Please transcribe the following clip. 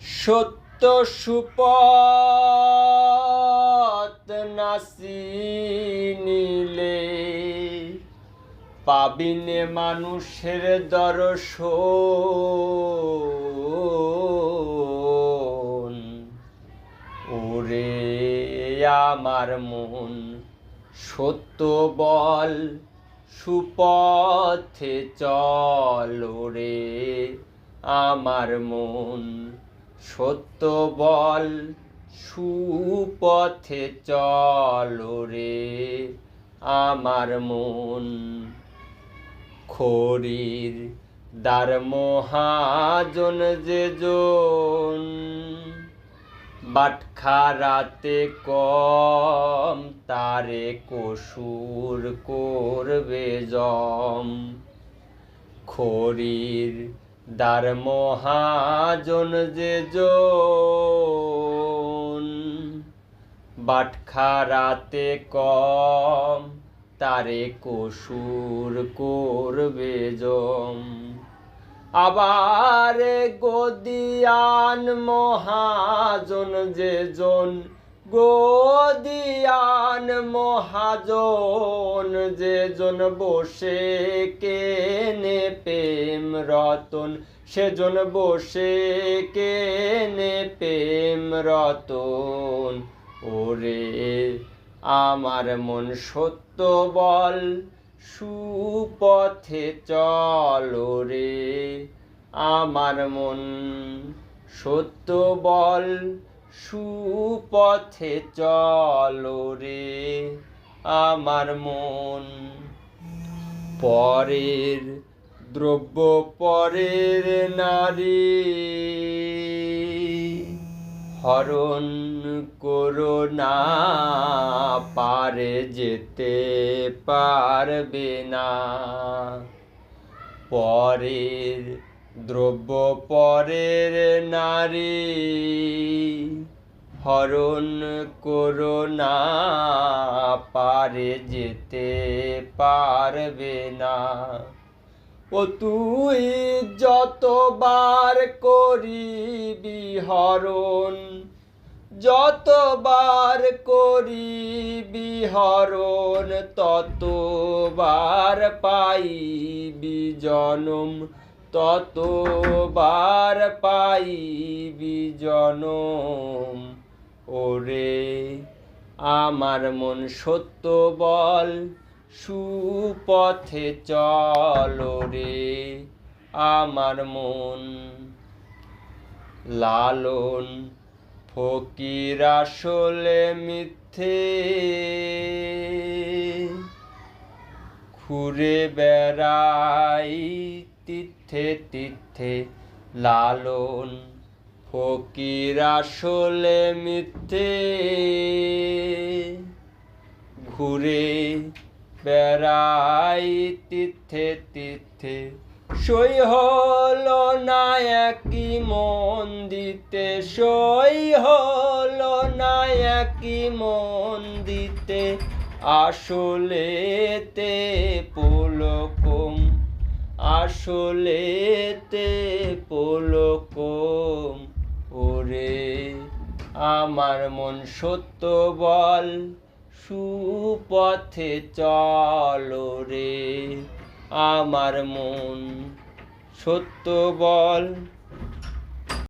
সত্য সুপথ নাসি নিলে পাবিনে মানুষের দর্শন। ওরে আমার মন সত্য বল, সুপথে চল। ওরে আমার মন সত্য বল, সুপথে চল। ওরে আমার মন খড়ির দ্বার মহাজন যে জন, বাটখারাতে কম তারে কসুর করবে জম। খড়ির দ্বার মহাজন যে জন, বাটখারাতে কম তারে কসুর করবে জম। আবার গদিয়ান মহাজন যে জন, গদিয়ান মহাজন যে জন বসে কেনে প্রেম রতন। সেজন বসে কেনে প্রেম রতন। ওরে আমার মন সত্য বল, সুপথে চল। ওরে আমার মন সত্য বল, সুপথে চল। ওরে আমার মন পরের দ্রব্য পরের নারী হরণ করো না, পারে যেতে পারবে না। পরের দ্রব্য পরের নারী হরণ করো না, পারে যেতে পারবে না। ও তুই যতবার করিবি হরণ, যতবার করিবি হরণ, ততবার পাইবি জনম, ততবার পাইবি জনম। ওরে আমার মন সত্য বল, সুপথে চল। ওরে আমার মন লালন ফকির আসলে মিথ্যে, ঘুরে বেড়াই তীর্থে তীর্থে। লালন ফকির আসলে মিথ্যে, ঘুরে বেড়াই তীর্থে তীর্থে। সই হলো না একই মন দিতে, সই হলো না একই মন দিতে। আসলেতে পুলকম, আসলেতে পুলকম। ওরে আমার মন সত্য বল, সুপথে চল। ওরে আমার মন সত্য বল,